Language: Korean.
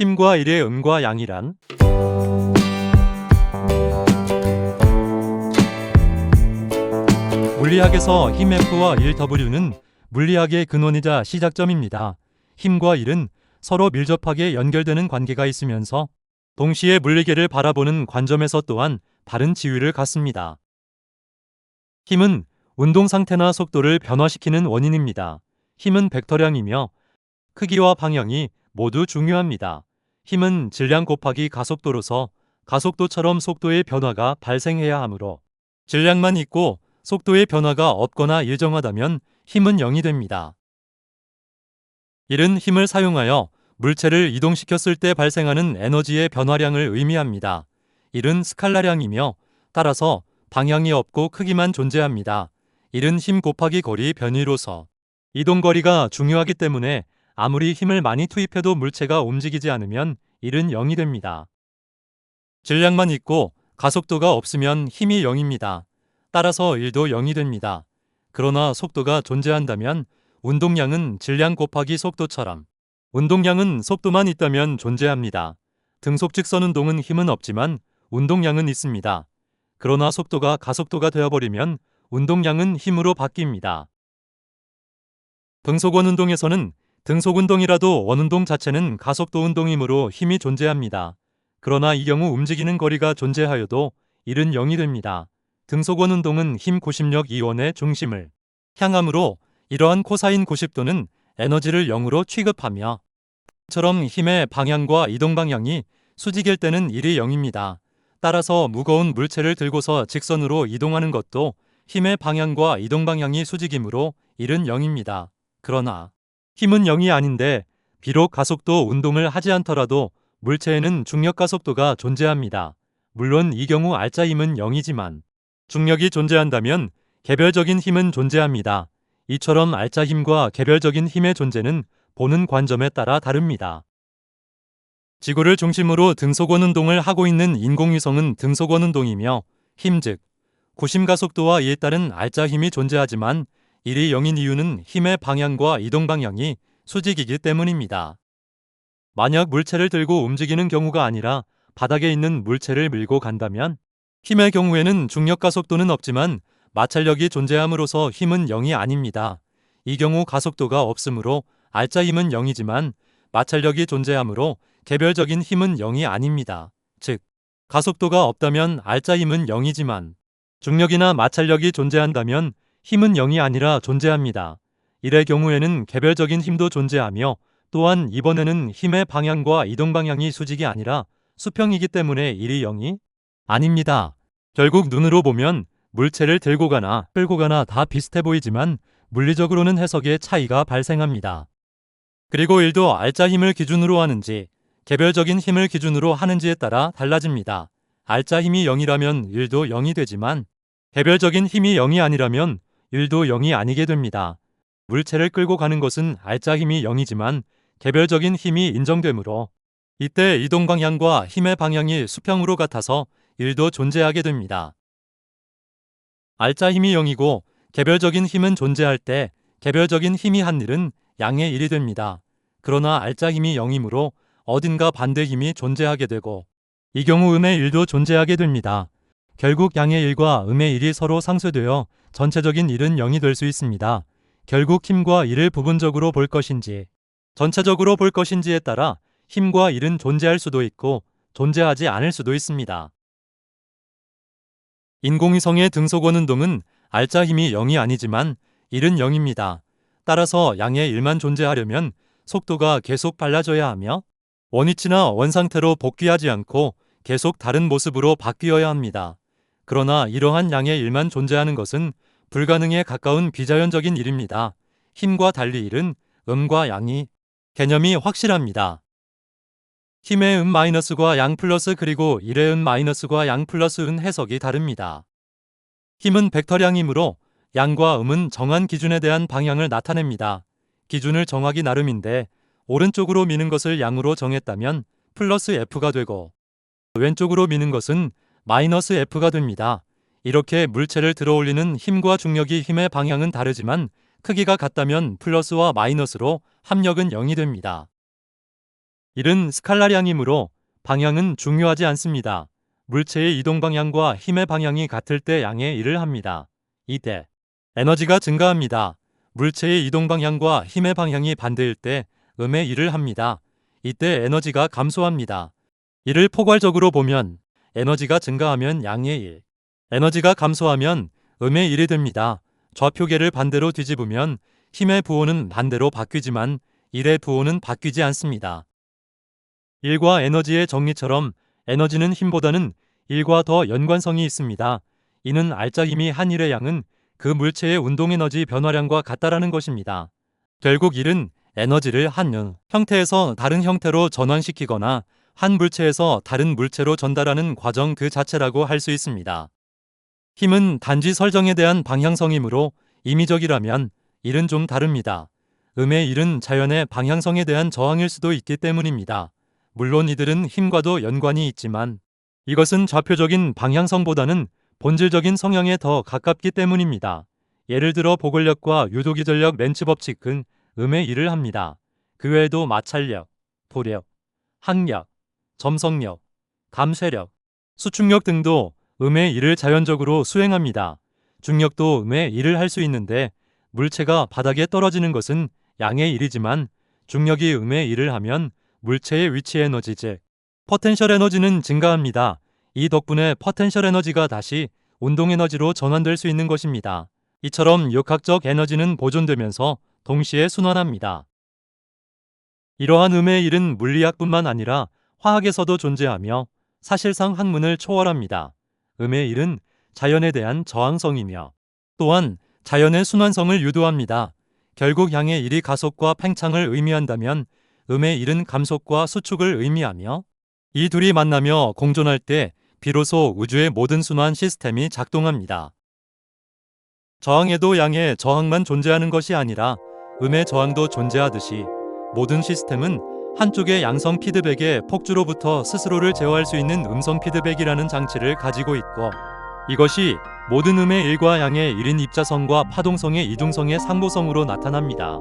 힘과 일의 음과 양이란? 물리학에서 힘 F와 1W는 물리학의 근원이자 시작점입니다. 힘과 일은 서로 밀접하게 연결되는 관계가 있으면서 동시에 물리계를 바라보는 관점에서 또한 다른 지위를 갖습니다. 힘은 운동 상태나 속도를 변화시키는 원인입니다. 힘은 벡터량이며 크기와 방향이 모두 중요합니다. 힘은 질량 곱하기 가속도로서 가속도처럼 속도의 변화가 발생해야 하므로 질량만 있고 속도의 변화가 없거나 일정하다면 힘은 0이 됩니다. 일은 힘을 사용하여 물체를 이동시켰을 때 발생하는 에너지의 변화량을 의미합니다. 일은 스칼라량이며 따라서 방향이 없고 크기만 존재합니다. 일은 힘 곱하기 거리 변위로서 이동거리가 중요하기 때문에 아무리 힘을 많이 투입해도 물체가 움직이지 않으면 일은 0이 됩니다. 질량만 있고 가속도가 없으면 힘이 0입니다. 따라서 일도 0이 됩니다. 그러나 속도가 존재한다면 운동량은 질량 곱하기 속도처럼 운동량은 속도만 있다면 존재합니다. 등속 직선 운동은 힘은 없지만 운동량은 있습니다. 그러나 속도가 가속도가 되어버리면 운동량은 힘으로 바뀝니다. 등속원 운동에서는 등속 운동이라도 원운동 자체는 가속도 운동이므로 힘이 존재합니다. 그러나 이 경우 움직이는 거리가 존재하여도 일은 0이 됩니다. 등속원 운동은 힘 90력 2원의 중심을 향하므로 이러한 코사인 90도는 에너지를 0으로 취급하며 처럼 힘의 방향과 이동 방향이 수직일 때는 일이 0입니다. 따라서 무거운 물체를 들고서 직선으로 이동하는 것도 힘의 방향과 이동 방향이 수직이므로 일은 0입니다. 그러나 힘은 0이 아닌데 비록 가속도 운동을 하지 않더라도 물체에는 중력 가속도가 존재합니다. 물론 이 경우 알짜 힘은 0이지만 중력이 존재한다면 개별적인 힘은 존재합니다. 이처럼 알짜 힘과 개별적인 힘의 존재는 보는 관점에 따라 다릅니다. 지구를 중심으로 등속원 운동을 하고 있는 인공위성은 등속원 운동이며 힘 즉 구심 가속도와 이에 따른 알짜 힘이 존재하지만 일이 0인 이유는 힘의 방향과 이동 방향이 수직이기 때문입니다. 만약 물체를 들고 움직이는 경우가 아니라 바닥에 있는 물체를 밀고 간다면 힘의 경우에는 중력 가속도는 없지만 마찰력이 존재함으로써 힘은 0이 아닙니다. 이 경우 가속도가 없으므로 알짜 힘은 0이지만 마찰력이 존재하므로 개별적인 힘은 0이 아닙니다. 즉, 가속도가 없다면 알짜 힘은 0이지만 중력이나 마찰력이 존재한다면 힘은 0이 아니라 존재합니다. 이의 경우에는 개별적인 힘도 존재하며 또한 이번에는 힘의 방향과 이동 방향이 수직이 아니라 수평이기 때문에 일이 0이 아닙니다. 결국 눈으로 보면 물체를 들고 가나 끌고 가나 다 비슷해 보이지만 물리적으로는 해석의 차이가 발생합니다. 그리고 일도 알짜 힘을 기준으로 하는지 개별적인 힘을 기준으로 하는지에 따라 달라집니다. 알짜 힘이 0이라면 일도 0이 되지만 개별적인 힘이 0이 아니라면 일도 0이 아니게 됩니다. 물체를 끌고 가는 것은 알짜 힘이 0이지만 개별적인 힘이 인정되므로 이때 이동 방향과 힘의 방향이 수평으로 같아서 일도 존재하게 됩니다. 알짜 힘이 0이고 개별적인 힘은 존재할 때 개별적인 힘이 한 일은 양의 일이 됩니다. 그러나 알짜 힘이 0이므로 어딘가 반대 힘이 존재하게 되고 이 경우 음의 일도 존재하게 됩니다. 결국 양의 일과 음의 일이 서로 상쇄되어 전체적인 일은 0이 될 수 있습니다. 결국 힘과 일을 부분적으로 볼 것인지 전체적으로 볼 것인지에 따라 힘과 일은 존재할 수도 있고 존재하지 않을 수도 있습니다. 인공위성의 등속원 운동은 알짜 힘이 0이 아니지만 일은 0입니다. 따라서 양의 일만 존재하려면 속도가 계속 빨라져야 하며 원위치나 원상태로 복귀하지 않고 계속 다른 모습으로 바뀌어야 합니다. 그러나 이러한 양의 일만 존재하는 것은 불가능에 가까운 비자연적인 일입니다. 힘과 달리 일은 음과 양이 개념이 확실합니다. 힘의 마이너스과 양 플러스 그리고 일의 마이너스과 양 플러스 은 해석이 다릅니다. 힘은 벡터량이므로 양과 음은 정한 기준에 대한 방향을 나타냅니다. 기준을 정하기 나름인데 오른쪽으로 미는 것을 양으로 정했다면 플러스 F가 되고 왼쪽으로 미는 것은 마이너스 F가 됩니다. 이렇게 물체를 들어올리는 힘과 중력이 힘의 방향은 다르지만 크기가 같다면 플러스와 마이너스로 합력은 0이 됩니다. 1은 스칼라량이므로 방향은 중요하지 않습니다. 물체의 이동 방향과 힘의 방향이 같을 때 양의 1을 합니다. 이때 에너지가 증가합니다. 물체의 이동 방향과 힘의 방향이 반대일 때 음의 1을 합니다. 이때 에너지가 감소합니다. 이를 포괄적으로 보면 에너지가 증가하면 양의 1, 에너지가 감소하면 음의 1이 됩니다. 좌표계를 반대로 뒤집으면 힘의 부호는 반대로 바뀌지만 1의 부호는 바뀌지 않습니다. 1과 에너지의 정리처럼 에너지는 힘보다는 1과 더 연관성이 있습니다. 이는 알짜 힘이 한 1의 양은 그 물체의 운동에너지 변화량과 같다라는 것입니다. 결국 1은 에너지를 한 형태에서 다른 형태로 전환시키거나 한 물체에서 다른 물체로 전달하는 과정 그 자체라고 할 수 있습니다. 힘은 단지 설정에 대한 방향성이므로 임의적이라면 1은 좀 다릅니다. 음의 1은 자연의 방향성에 대한 저항일 수도 있기 때문입니다. 물론 이들은 힘과도 연관이 있지만 이것은 좌표적인 방향성보다는 본질적인 성향에 더 가깝기 때문입니다. 예를 들어 보글력과 유도기전력 렌츠 법칙은 음의 1을 합니다. 그 외에도 마찰력, 부력, 항력, 점성력, 감쇄력, 수축력 등도 음의 1을 자연적으로 수행합니다. 중력도 음의 1을 할 수 있는데 물체가 바닥에 떨어지는 것은 양의 1이지만 중력이 음의 1을 하면 물체의 위치 에너지 즉 포텐셜 에너지는 증가합니다. 이 덕분에 포텐셜 에너지가 다시 운동 에너지로 전환될 수 있는 것입니다. 이처럼 역학적 에너지는 보존되면서 동시에 순환합니다. 이러한 음의 1은 물리학뿐만 아니라 화학에서도 존재하며 사실상 학문을 초월합니다. 음의 1은 자연에 대한 저항성이며 또한 자연의 순환성을 유도합니다. 결국 양의 1이 가속과 팽창을 의미한다면 음의 1은 감속과 수축을 의미하며 이 둘이 만나며 공존할 때 비로소 우주의 모든 순환 시스템이 작동합니다. 저항에도 양의 저항만 존재하는 것이 아니라 음의 저항도 존재하듯이 모든 시스템은 한쪽의 양성 피드백의 폭주로부터 스스로를 제어할 수 있는 음성 피드백이라는 장치를 가지고 있고 이것이 모든 음의 1과 양의 1인 입자성과 파동성의 이중성의 상보성으로 나타납니다.